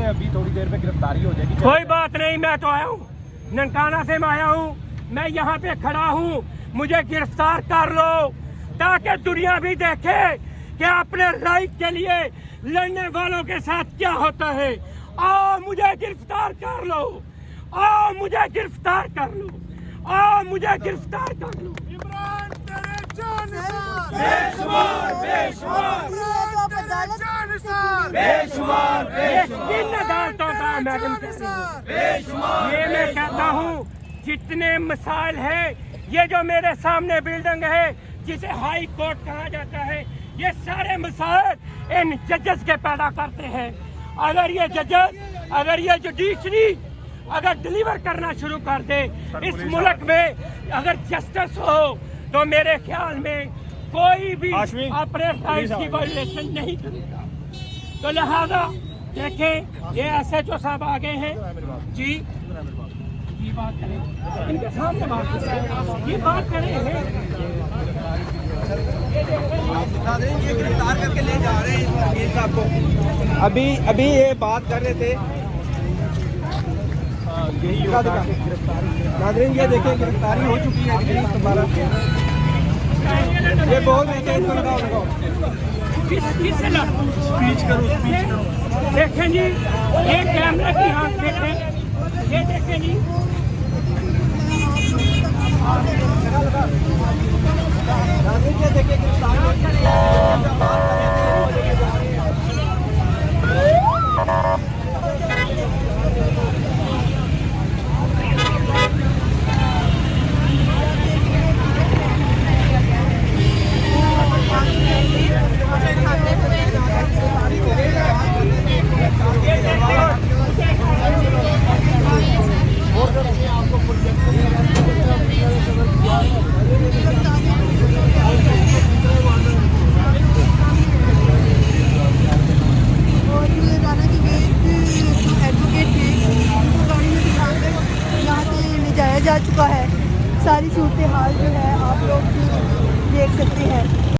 अभी थोड़ी देर में गिरफ्तारी हो जाएगी। कोई बात नहीं, मैं तो आया हूँ ननकाना से, मैं आया हूँ, मैं यहाँ पे खड़ा हूँ, मुझे गिरफ्तार कर लो ताकि दुनिया भी देखे कि अपने राइट के लिए लड़ने वालों के साथ क्या होता है। आओ मुझे गिरफ्तार कर लो, आओ मुझे गिरफ्तार कर लो, आओ मुझे गिरफ्तार कर लो। इमरान तेरे जानसार, बेशुमार बेशुमार बेशुमार किन अदालतों का मैडम बेशुमार। ये मैं कहता हूँ, जितने मिसाल है, ये जो मेरे सामने बिल्डिंग है जिसे हाई कोर्ट कहा जाता है, ये सारे मिसाल इन जजेस के पैदा करते हैं। अगर ये जजेस, अगर ये जुडिशरी अगर डिलीवर करना शुरू कर दे इस मुल्क में, अगर जस्टिस हो, तो मेरे ख्याल में कोई भी अपने राइट्स की वायलेशन नहीं करेगा। तो लिहाजा देखें, ये SHO साहब आ गए हैं जी, ये बात करें, इनके सामने बात करें, ये बात करें। ये गिरफ्तार करके ले जा रहे हैं वकील साहब को। अभी ये बात कर रहे थे, नाज़रीन ये देखें गिरफ्तारी हो चुकी है दोबारा। ये बोल रहे थे स्पीच करो। देखें जी, ये कैमरा की आंख देखें, ये देखें जी, ये देखें जा चुका है। सारी सूरत हाल जो है आप लोग देख सकते हैं।